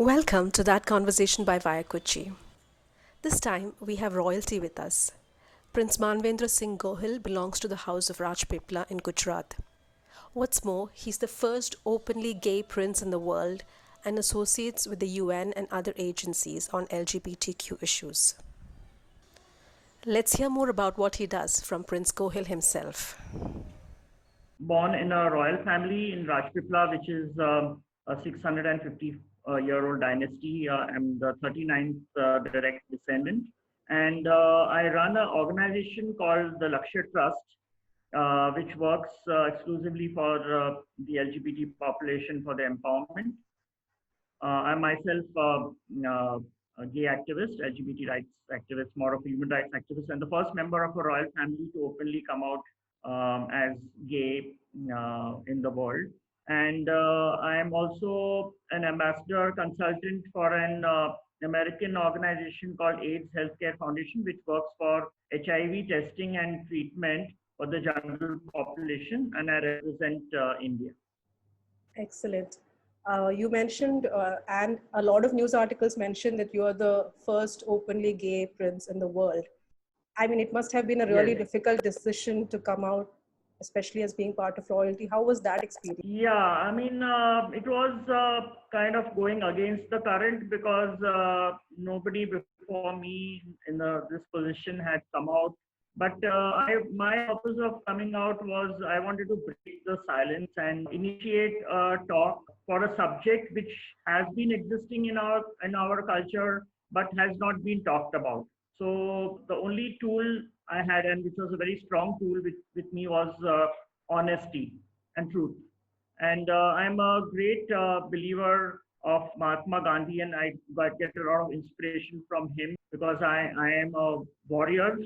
Welcome to That Conversation by Vayakuchi. This time we have royalty with us. Prince Manvendra Singh Gohil belongs to the house of Rajpipla in Gujarat. What's more, he's the first openly gay prince in the world and associates with the UN and other agencies on LGBTQ issues. Let's hear more about what he does from Prince Gohil himself. Born in a royal family in Rajpipla, which is a 650-year-old dynasty. I'm the 39th direct descendant. And I run an organization called the Lakshya Trust, which works exclusively for the LGBT population for the empowerment. I'm myself a gay activist, LGBT rights activist, more of a human rights activist, and the first member of a royal family to openly come out as gay in the world. And I am also an ambassador consultant for an American organization called AIDS Healthcare Foundation, which works for HIV testing and treatment for the general population, and I represent India. Excellent. You mentioned, and a lot of news articles mentioned that you are the first openly gay prince in the world. I mean, it must have been a really Yes. difficult decision to come out, especially as being part of royalty. How was that experience? Yeah, I mean, it was kind of going against the current because nobody before me in this position had come out. But my purpose of coming out was I wanted to break the silence and initiate a talk for a subject which has been existing in our culture but has not been talked about. So the only tool I had, and which was a very strong tool with me, was honesty and truth. And I'm a great believer of Mahatma Gandhi, and I get a lot of inspiration from him because I am a warrior.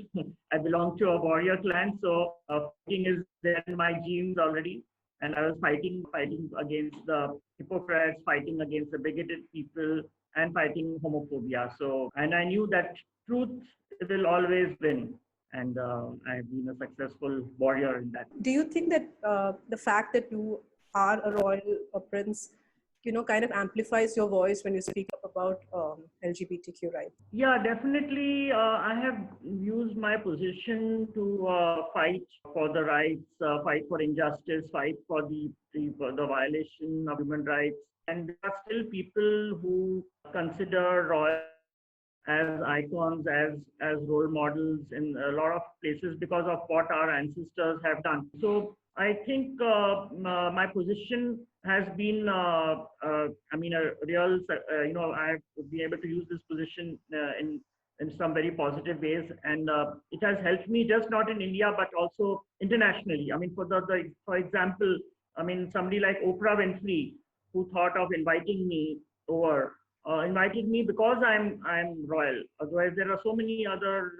I belong to a warrior clan, so fighting is there in my genes already. And I was fighting against the hypocrites, fighting against the bigoted people, and fighting homophobia. So, and I knew that truth will always win, and I've been a successful warrior in that. Do you think that the fact that you are a royal a prince, kind of amplifies your voice when you speak up about LGBTQ rights? Yeah, definitely. I have used my position to fight for the rights, fight for injustice, fight for the violation of human rights. And there are still people who consider royal as icons, as role models in a lot of places because of what our ancestors have done. So I think my position has been, I mean, a real, I've been able to use this position in some very positive ways, and it has helped me just not in India but also internationally. I mean, for example, I mean, somebody like Oprah Winfrey, who thought of inviting me over, invited me because I'm royal. Otherwise, there are so many other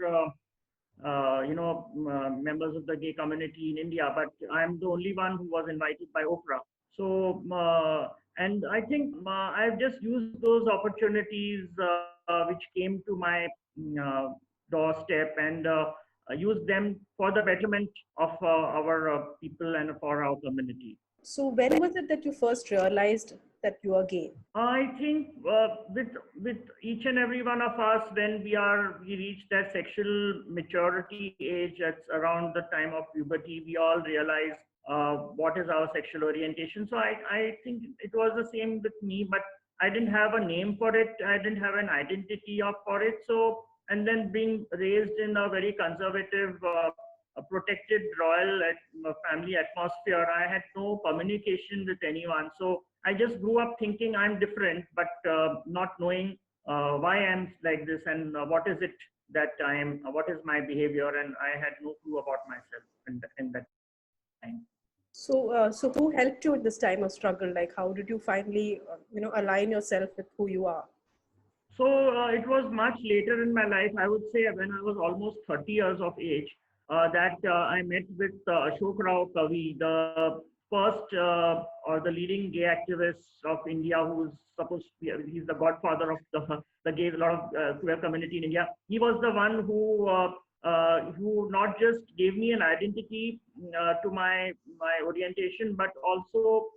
members of the gay community in India, but I'm the only one who was invited by Oprah. So, and I think I've just used those opportunities which came to my doorstep and used them for the betterment of our people and for our community. So when was it that you first realized that you are gay? I think with each and every one of us, when we reach that sexual maturity age, that's around the time of puberty, we all realize what is our sexual orientation. So I think it was the same with me, but I didn't have a name for it. I didn't have an identity for it. So, and then being raised in a very conservative, a protected royal family atmosphere, I had no communication with anyone. So I just grew up thinking I'm different, but not knowing why I'm like this and what is it that I am, what is my behavior, and I had no clue about myself in that time. So who helped you at this time of struggle? Like, how did you finally, align yourself with who you are? So it was much later in my life, I would say when I was almost 30 years of age, that I met with Ashok Rao Kavi, the first or the leading gay activist of India, who's supposed to be, he's the godfather of the gay, a lot of queer community in India. He was the one who not just gave me an identity to my orientation, but also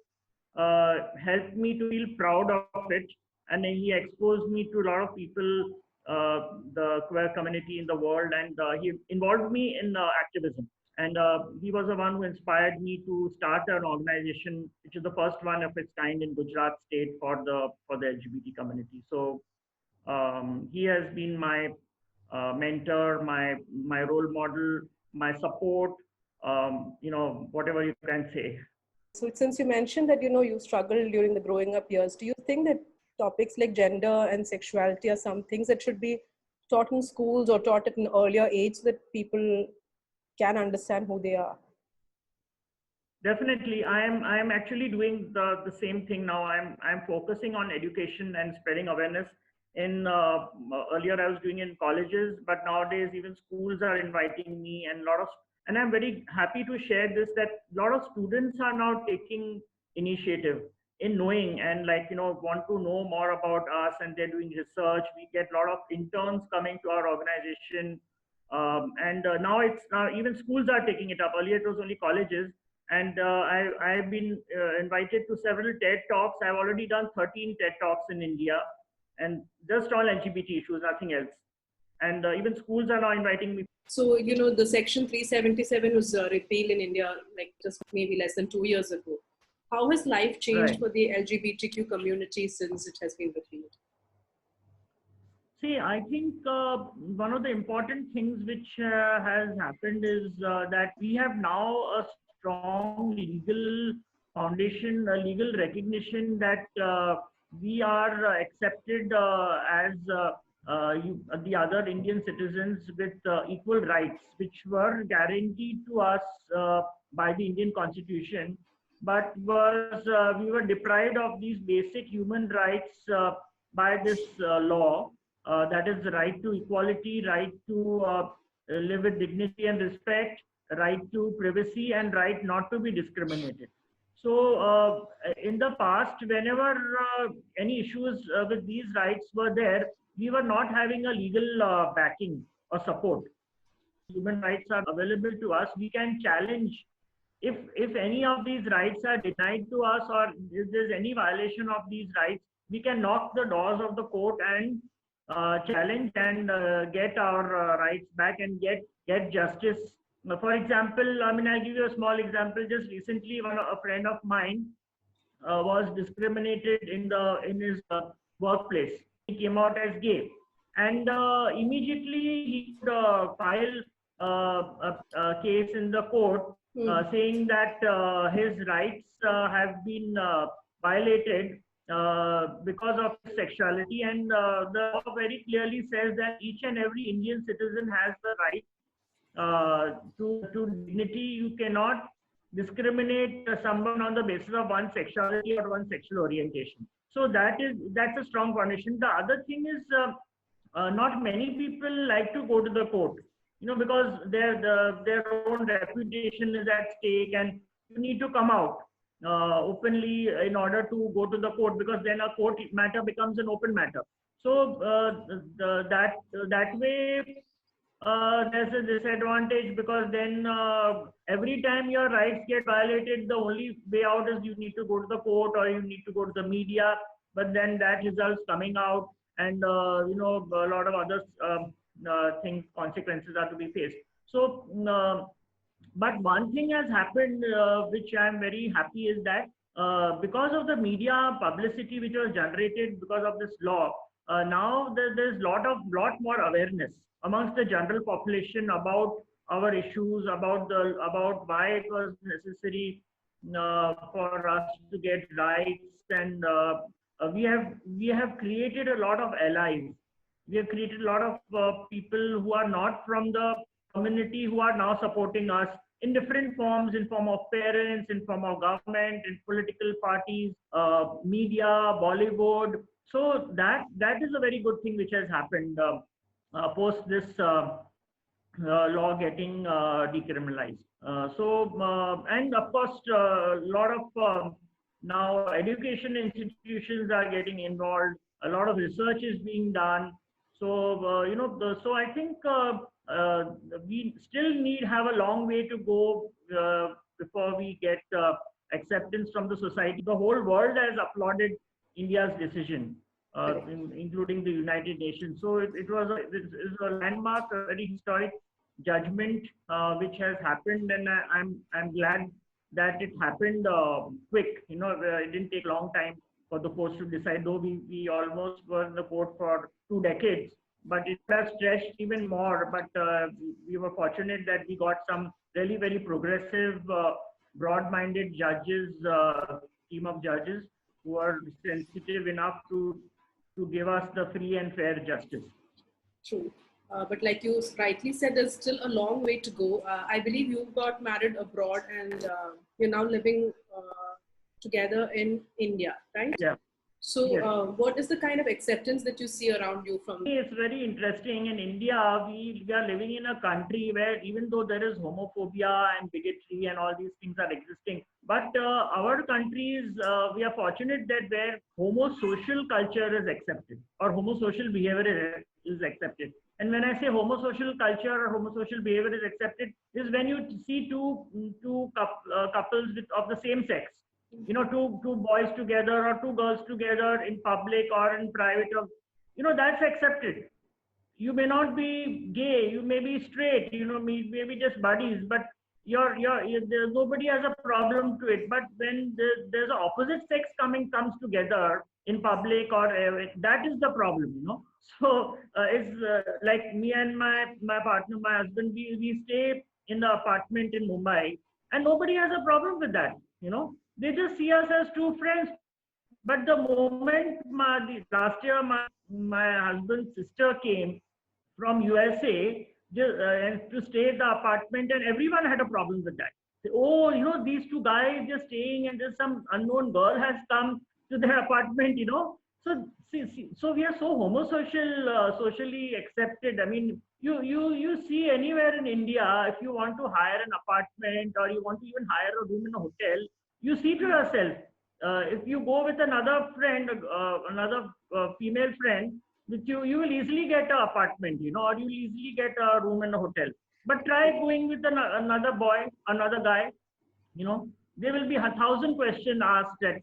helped me to feel proud of it and he exposed me to a lot of people, the queer community in the world, and he involved me in activism. And he was the one who inspired me to start an organization, which is the first one of its kind in Gujarat state for the LGBT community. So he has been my mentor, my role model, my support, whatever you can say. So since you mentioned that, you struggled during the growing up years, do you think that topics like gender and sexuality are some things that should be taught in schools or taught at an earlier age so that people can understand who they are? Definitely, I am actually doing the same thing now. I'm focusing on education and spreading awareness. In earlier, I was doing in colleges, but nowadays even schools are inviting me, and I'm very happy to share this, that a lot of students are now taking initiative in knowing, and want to know more about us, and they're doing research. We get a lot of interns coming to our organization, and now even schools are taking it up. Earlier it was only colleges, and I've been invited to several TED Talks. I've already done 13 TED Talks in India, and just all LGBT issues, nothing else. And even schools are now inviting me. So, the Section 377 was repealed in India, like just maybe less than 2 years ago. How has life changed for the LGBTQ community since it has been repealed? See, I think one of the important things which has happened is that we have now a strong legal foundation, a legal recognition that we are accepted as the other Indian citizens with equal rights, which were guaranteed to us by the Indian Constitution, but we were deprived of these basic human rights by this law. That is the right to equality, right to live with dignity and respect, right to privacy, and right not to be discriminated. So in the past, whenever any issues with these rights were there, we were not having a legal backing or support. Human rights are available to us. We can challenge if any of these rights are denied to us, or if there's any violation of these rights, we can knock the doors of the court and challenge and get our rights back and get justice. For example, I mean, I'll give you a small example. Just recently, a friend of mine was discriminated in his workplace. He came out as gay, and immediately he could file a case in the court saying that his rights have been violated because of sexuality, and the law very clearly says that each and every Indian citizen has the right to dignity. You cannot discriminate someone on the basis of one sexuality or one sexual orientation. So that's a strong foundation. The other thing is not many people like to go to the court, because their own reputation is at stake, and you need to come out openly in order to go to the court, because then a court matter becomes an open matter. So that way there's a disadvantage, because then every time your rights get violated, the only way out is you need to go to the court or you need to go to the media, but then that results coming out, and a lot of other things, consequences are to be faced. So but one thing has happened which I'm very happy is that because of the media publicity which was generated because of this law, now there's lot more awareness amongst the general population about our issues, about why it was necessary for us to get rights, and we have created a lot of allies. We have created a lot of people who are not from the community who are now supporting us in different forms, in form of parents, in form of government, in political parties, media, Bollywood. So that is a very good thing which has happened post this law getting decriminalized. And of course, a lot of now education institutions are getting involved. A lot of research is being done. So so I think we still have a long way to go before we get acceptance from the society. The whole world has applauded India's decision. including the United Nations. So it is a landmark, a very historic judgment which has happened, and I'm glad that it happened quick. It didn't take a long time for the courts to decide. Though we almost were in the court for 2 decades, but it has stretched even more. But we were fortunate that we got some really very progressive, broad-minded judges, team of judges who are sensitive enough to give us the free and fair justice. True. But like you rightly said, there's still a long way to go. I believe you got married abroad and you're now living together in India, right? Yeah. So Yes. what is the kind of acceptance that you see around you from? It's very interesting. In India, we are living in a country where even though there is homophobia and bigotry and all these things are existing, but our countries, we are fortunate that where homosocial culture is accepted or homosocial behavior is accepted. And when I say homosocial culture or homosocial behavior is accepted, is when you see two couples of the same sex, two boys together or two girls together in public or in private, that's accepted. You may not be gay, you may be straight, maybe just buddies, but nobody has a problem to it. But when there's an opposite sex comes together in public or that is the problem. So it's like me and my partner, my husband, we stay in the apartment in Mumbai, and nobody has a problem with that. They just see us as two friends. But the moment last year my husband's sister came from USA and to stay at the apartment, and everyone had a problem with that. Oh, these two guys just staying, and there's some unknown girl has come to their apartment. So so we are so homosocial, socially accepted. I mean, you see anywhere in India, if you want to hire an apartment or you want to even hire a room in a hotel, you see to yourself, if you go with another friend, another female friend, with you will easily get an apartment, or you'll easily get a room in a hotel. But try going with another boy, another guy, there will be 1,000 questions asked that,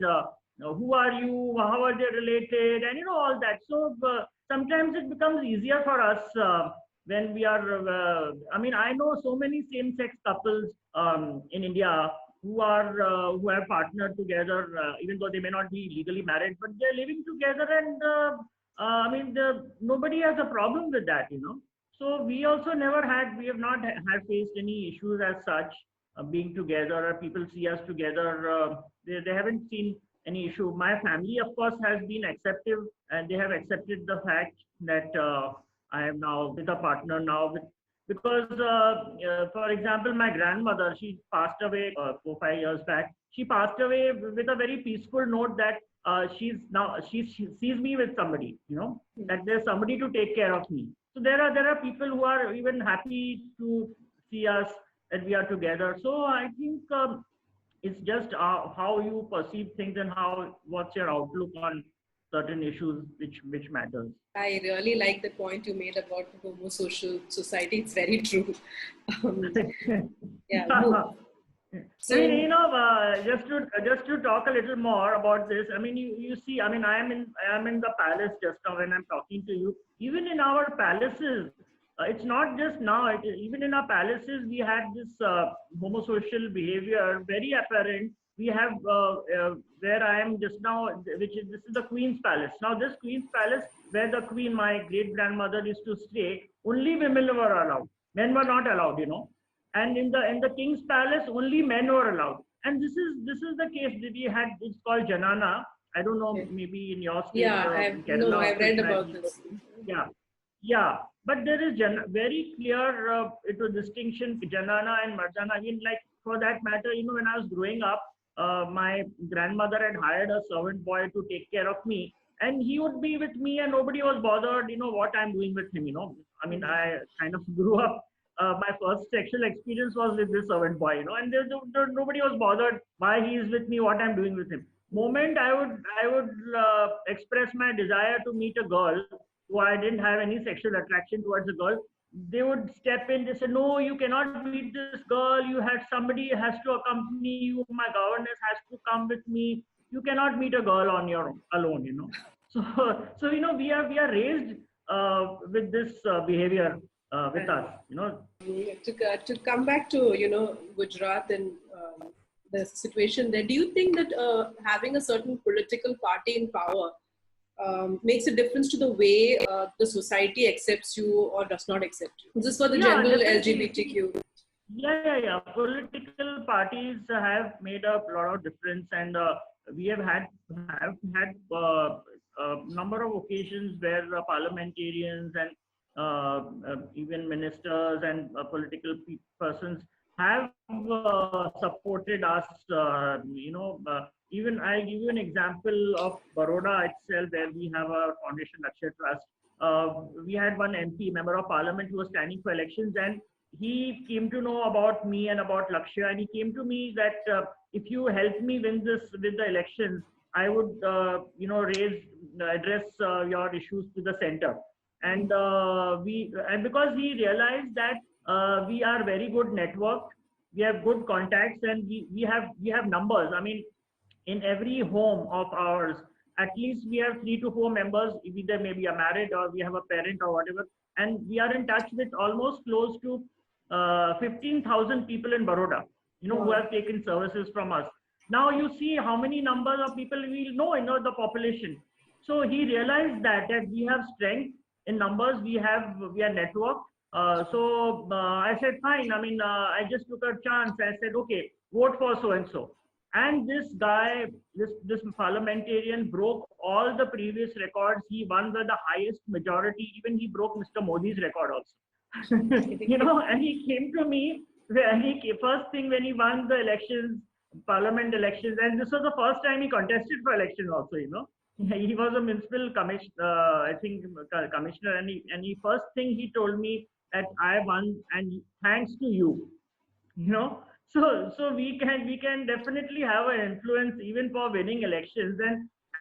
who are you, how are they related, and all that. So sometimes it becomes easier for us when we are, I know so many same-sex couples in India who have partnered together, even though they may not be legally married, but they're living together, and nobody has a problem with that. So we also we have not had faced any issues as such, being together, or people see us together. They haven't seen any issue. My family, of course, has been acceptive, and they have accepted the fact that I am now with a partner now because, for example, my grandmother, she passed away 4-5 years back. She passed away with a very peaceful note that she sees me with somebody, that there's somebody to take care of me. So there are people who are even happy to see us, that we are together. So I think it's just how you perceive things and what's your outlook on certain issues which matters. I really like the point you made about the homosocial society. It's very true. Yeah. So, just to talk a little more about this. You see, I am in the palace just now when I'm talking to you. Even in our palaces, it's not just now. Even in our palaces, we had this homosocial behavior very apparent. We have where I am just now, this is the Queen's Palace. Now, this Queen's Palace, where the Queen, my great grandmother, used to stay, only women were allowed. Men were not allowed. And in the King's Palace, only men were allowed. And this is the case that we had. It's called Janana. I don't know, maybe in your state. Yeah, I've read about this. Yeah. But there is very clear distinction, Janana and Mardana. Like for that matter, when I was growing up, my grandmother had hired a servant boy to take care of me, and he would be with me, and nobody was bothered, what I'm doing with him. I kind of grew up. My first sexual experience was with this servant boy, and nobody was bothered why he is with me, what I'm doing with him. Moment I would express my desire to meet a girl who I didn't have any sexual attraction towards a girl, they would step in. They say, no, you cannot meet this girl. Somebody has to accompany you. My governess has to come with me. You cannot meet a girl on your own, alone. So, so we are raised with this behavior with us. To come back to Gujarat and the situation there, do you think that having a certain political party in power makes a difference to the way the society accepts you or does not accept you? This is for the Yeah, general definitely. LGBTQ. Yeah. Political parties have made a lot of difference, and we have had a number of occasions where parliamentarians and even ministers and persons have supported us. Even I'll give you an example of Baroda itself, where we have a foundation, Lakshya Trust. We had one MP, member of parliament, who was standing for elections, and he came to know about me and about Lakshya, and he came to me that if you help me win the elections, I would, address your issues to the center. And because he realized that we are very good networked, we have good contacts, and we have numbers. I mean, in every home of ours, at least we have 3 to 4 members, either maybe are married or we have a parent or whatever, and we are in touch with almost close to 15,000 people in Baroda, who have taken services from us. Now you see how many numbers of people we know, the population. So he realized that we have strength in numbers, we are networked. I said, fine. I mean, I just took a chance. I said, okay, vote for so and so. And this guy, this parliamentarian, broke all the previous records. He won by the highest majority. Even he broke Mr. Modi's record also. And he came to me. First thing when he won the elections, parliament elections, and this was the first time he contested for election also. He was a municipal I think commissioner, and he first thing he told me that I won, and thanks to you. So we can definitely have an influence even for winning elections,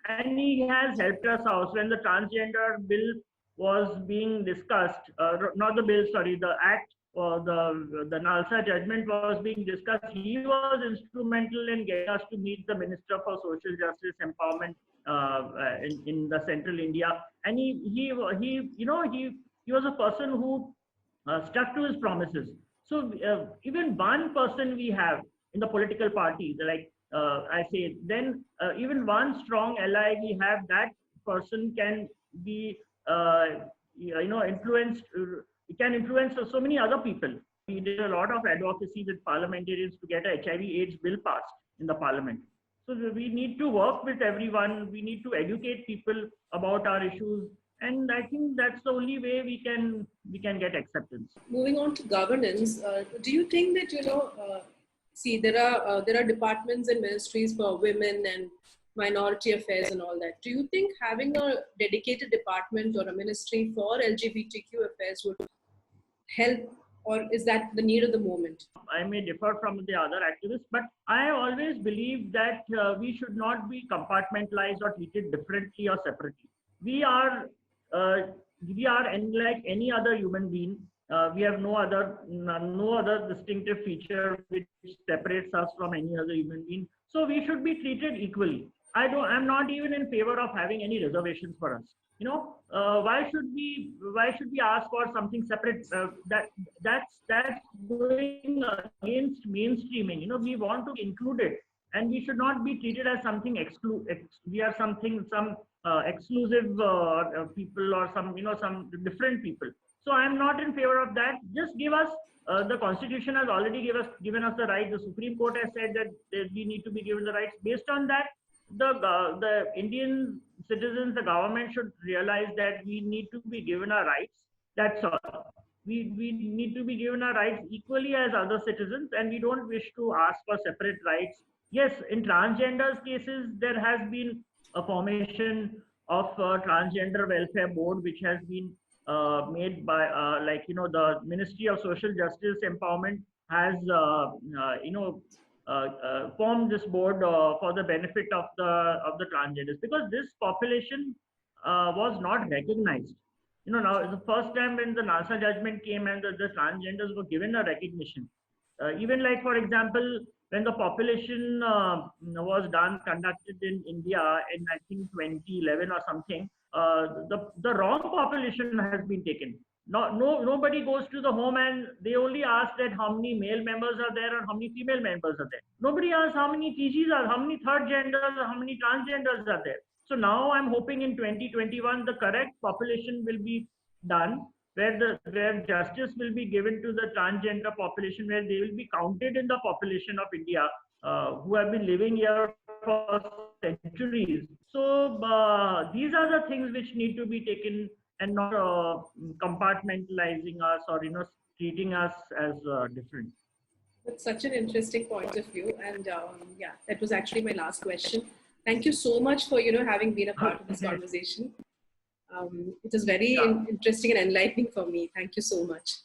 and he has helped us out when the transgender bill was being discussed. Not the bill, sorry, the act, or the Nalsa judgment was being discussed. He was instrumental in getting us to meet the Minister for Social Justice Empowerment in the Central India, and he was a person who stuck to his promises. So even one person we have in the political party, like I say, then even one strong ally we have, that person can be influenced. Can influence so many other people. We did a lot of advocacy with parliamentarians to get a HIV/AIDS bill passed in the parliament. So we need to work with everyone. We need to educate people about our issues, and I think that's the only way we can get acceptance. Moving on to governance, do you think that see, there are departments and ministries for women and minority affairs and all that. Do you think having a dedicated department or a ministry for LGBTQ affairs would help, or is that the need of the moment? I may differ from the other activists, but I always believe that we should not be compartmentalized or treated differently or separately. We are like any other human being. We have no other distinctive feature which separates us from any other human being. So we should be treated equally. I'm not even in favor of having any reservations for us. Why should we ask for something separate? That's going against mainstreaming. We want to include it, and we should not be treated as something we are some exclusive people, or some different people. So I'm not in favor of that. Just give us the Constitution has already given us the right. The Supreme Court has said that we need to be given the rights. Based on that, the Indian citizens, the government should realize that we need to be given our rights. That's all. We need to be given our rights equally as other citizens, and we don't wish to ask for separate rights. Yes, in transgenders cases, there has been a formation of a transgender welfare board, which has been made by the Ministry of Social Justice Empowerment has formed this board for the benefit of the transgenders, because this population was not recognized. Now the first time when the Nalsa judgment came and the transgenders were given a recognition. Even like, for example, when the population was conducted in India in I think 2011 or something, the wrong population has been taken. Nobody goes to the home and they only ask that how many male members are there and how many female members are there. Nobody asks how many TGs are, how many third genders, or how many transgenders are there. So now I'm hoping in 2021 the correct population will be done, where justice will be given to the transgender population, where they will be counted in the population of India, who have been living here for centuries. So these are the things which need to be taken, and not compartmentalizing us, or treating us as different. That's such an interesting point of view, and yeah, that was actually my last question. Thank you so much for having been a part of this conversation. It was very interesting and enlightening for me. Thank you so much.